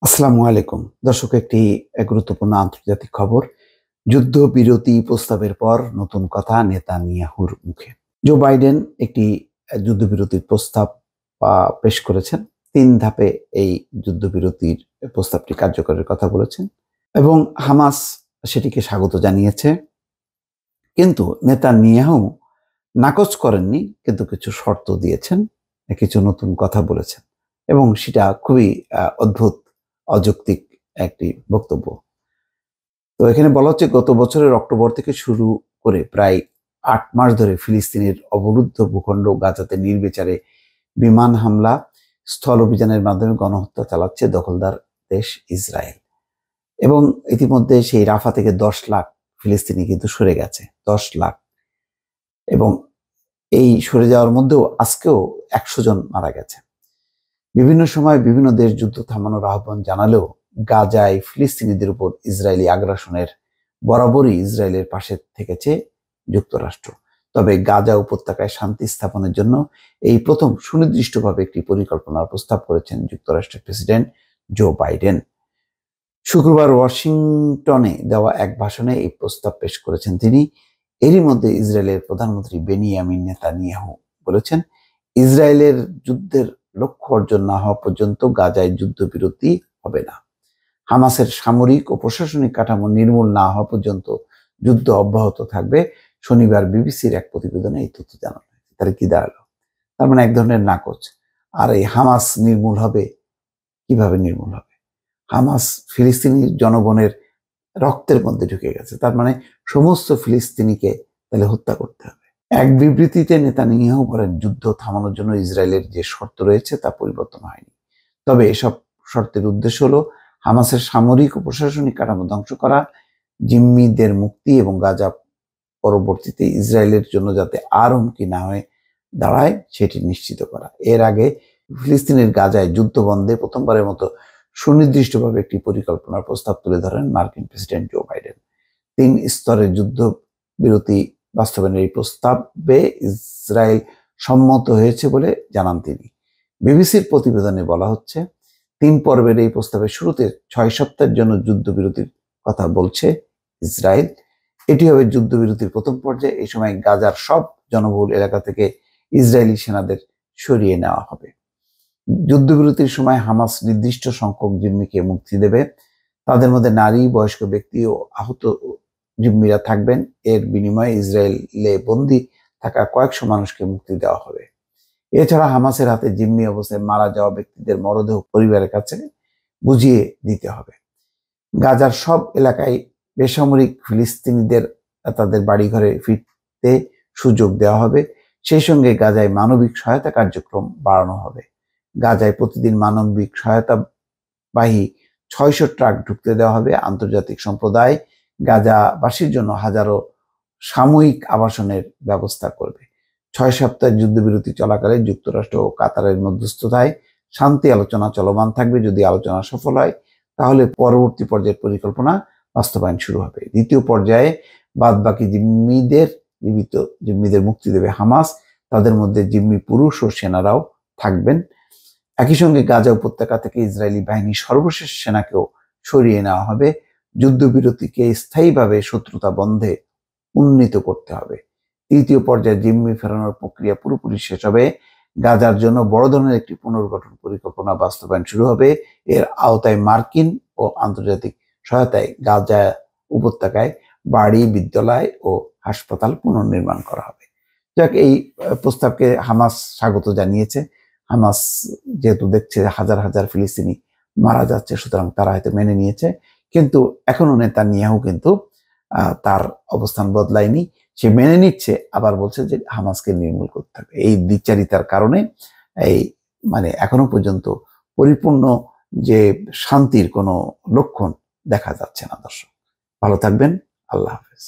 আসসালামু আলাইকুম দর্শক, একটি গুরুত্বপূর্ণ আন্তর্জাতিক খবর। যুদ্ধবিরতি প্রস্তাবের পর নতুন কথা নেতানিয়াহুর মুখে। জো বাইডেন একটি যুদ্ধবিরতির প্রস্তাব পেশ করেছেন। 3 ধাপে এই যুদ্ধবিরতির প্রস্তাবটি কার্যকরের কথা বলেছেন এবং হামাস সেটিকে স্বাগত জানিয়েছে। কিন্তু নেতানিয়াহু নাকচ করেননি, কিন্তু কিছু শর্ত দিয়েছেন, কিছু নতুন কথা বলেছেন এবং সেটা খুবই অদ্ভুত, অযৌক্তিক একটি বক্তব্য। তো এখানে বলা হচ্ছে, গত বছরের অক্টোবর থেকে শুরু করে প্রায় 8 মাস ধরে ফিলিস্তিনের অবরুদ্ধ ভূখণ্ড গাজাতে নির্বিচারে বিমান হামলা, স্থল অভিযানের মাধ্যমে গণহত্যা চালাচ্ছে দখলদার দেশ ইসরায়েল। এবং ইতিমধ্যে সেই রাফা থেকে 10 লাখ ফিলিস্তিনি কিন্তু সরে গেছে, 10 লাখ। এবং এই সরে যাওয়ার মধ্যেও আজকেও 100 জন মারা গেছে। বিভিন্ন সময় বিভিন্ন দেশ যুদ্ধ থামানোর আহ্বান জানালেও গাজায় ফিলিস্তিনিদের উপর ইসরায়েলি আগ্রাসনের বরাবরই ইসরায়েলের পাশে থেকেছে যুক্তরাষ্ট্র। তবে গাজা উপত্যকায় শান্তি স্থাপনের জন্য এই প্রথম সুনির্দিষ্টভাবে একটি পরিকল্পনার প্রস্তাব করেছেন যুক্তরাষ্ট্রের প্রেসিডেন্ট জো বাইডেন। শুক্রবার ওয়াশিংটনে দেওয়া এক ভাষণে এই প্রস্তাব পেশ করেছেন তিনি। এরই মধ্যে ইসরায়েলের প্রধানমন্ত্রী বেনিয়ামিন নেতানিয়াহু বলেছেন, ইসরায়েলের যুদ্ধের লক্ষ্য অর্জন না হওয়া পর্যন্ত গাজায় যুদ্ধবিরতি হবে না। হামাসের সামরিক ও প্রশাসনিক কাঠামো নির্মূল না হওয়া পর্যন্ত যুদ্ধ অব্যাহত থাকবে। শনিবার বিবিসির এক প্রতিবেদনে এই তথ্য জানানো হয়েছে। তাহলে কি দাঁড়ালো? তার মানে এক ধরনের নাকচ। আর এই হামাস নির্মূল হবে কিভাবে? নির্মূল হবে, হামাস ফিলিস্তিনি জনগণের রক্তের মধ্যে ঢুকে গেছে। তার মানে সমস্ত ফিলিস্তিনিকে তাহলে হত্যা করতে হবে। এক বিবৃতিতে নেতানিয়াহু বলেন, যুদ্ধ থামানোর জন্য ইসরায়েলের যে শর্ত রয়েছে তা পরিবর্তন হয়নি। তবে এসব শর্তের উদ্দেশ্য হলো হামাসের সামরিক ও প্রশাসনিক কাঠামো ধ্বংস করা, জিম্মিদের মুক্তি এবং গাজা পরবর্তীতে ইসরায়েলের জন্য যাতে আর হুমকি না হয়ে দাঁড়ায় সেটি নিশ্চিত করা। এর আগে ফিলিস্তিনের গাজায় যুদ্ধ বন্ধে প্রথমবারের মতো সুনির্দিষ্টভাবে একটি পরিকল্পনার প্রস্তাব তুলে ধরেন মার্কিন প্রেসিডেন্ট জো বাইডেন। 3 স্তরের যুদ্ধ বিরতি বাস্তবায়নের এই প্রস্তাবে ইসরায়েল সম্মত হয়েছে বলে জানান তিনি। বিবিসির প্রতিবেদনে বলা হচ্ছে, 3 পর্বের এই প্রস্তাবের শুরুতে 6 সপ্তাহের জন্য যুদ্ধবিরতির কথা বলছে ইসরায়েল। এটি হবে যুদ্ধবিরতির প্রথম পর্যায়ে। এই সময় গাজার সব জনবহুল এলাকা থেকে ইসরায়েলি সেনাদের সরিয়ে নেওয়া হবে। যুদ্ধবিরতির সময় হামাস নির্দিষ্ট সংখ্যক জিম্মিকে মুক্তি দেবে। তাদের মধ্যে নারী, বয়স্ক ব্যক্তি ও আহত জিম্মিরা থাকবেন। এর বিনিময়ে ইসরায়েলে বন্দী থাকা কয়েকশো মানুষকে মুক্তি দেওয়া হবে। এছাড়া হামাসের হাতে জিম্মি অবস্থায় মারা যাওয়া ব্যক্তিদের মরদেহ পরিবারের কাছে বুঝিয়ে দিতে হবে। গাজার সব এলাকায় বেসামরিক ফিলিস্তিনিদের তাদের বাড়িঘরে ফিরতে সুযোগ দেওয়া হবে। সেই সঙ্গে গাজায় মানবিক সহায়তা কার্যক্রম বাড়ানো হবে। গাজায় প্রতিদিন মানবিক সহায়তাবাহী 600 ট্রাক ঢুকতে দেওয়া হবে। আন্তর্জাতিক সম্প্রদায় গাজাবাসীর জন্য হাজারো সাময়িক আবাসনের ব্যবস্থা করবে। 6 সপ্তাহের যুদ্ধবিরতি চলাকালে যুক্তরাষ্ট্র ও কাতারের মধ্যস্থতায় শান্তি আলোচনা চলমান থাকবে। যদি আলোচনা সফল হয় তাহলে পরবর্তী পর্যায়ের পরিকল্পনা বাস্তবায়ন শুরু হবে। দ্বিতীয় পর্যায়ে বাদবাকি জীবিত জিম্মিদের মুক্তি দেবে হামাস। তাদের মধ্যে জিম্মি পুরুষ ও সেনারাও থাকবেন। একই সঙ্গে গাজা উপত্যকা থেকে ইসরায়েলি বাহিনীর সর্বশেষ সেনাকেও সরিয়ে নেওয়া হবে। যুদ্ধবিরতিকে স্থায়ীভাবে শত্রুতা বন্ধে উন্নীত করতে হবে। তৃতীয় পর্যায়ে জিম্মি ফেরানোর প্রক্রিয়া পুরোপুরি শেষ হবে। গাজার জন্য বড় ধরনের একটি পুনর্গঠন পরিকল্পনা বাস্তবায়ন শুরু হবে। এর আওতায় মার্কিন ও আন্তর্জাতিক সহায়তায় গাজা উপত্যকায় বাড়ি, বিদ্যালয় ও হাসপাতাল পুনর্নির্মাণ করা হবে। যাক, এই প্রস্তাবকে হামাস স্বাগত জানিয়েছে। হামাস যেহেতু দেখছে হাজার হাজার ফিলিস্তিনি মারা যাচ্ছে, সুতরাং তারা হয়তো মেনে নিয়েছে। কিন্তু এখনো নেতানিয়াহু কিন্তু তার অবস্থান বদলায়নি। সে মেনে নিচ্ছে, আবার বলছে যে হামাসকে নির্মূল করতে হবে। এই দ্বিচারিতার কারণে এই এখনো পর্যন্ত পরিপূর্ণ যে শান্তির কোনো লক্ষণ দেখা যাচ্ছে না। দর্শক, ভালো থাকবেন। আল্লাহ হাফেজ।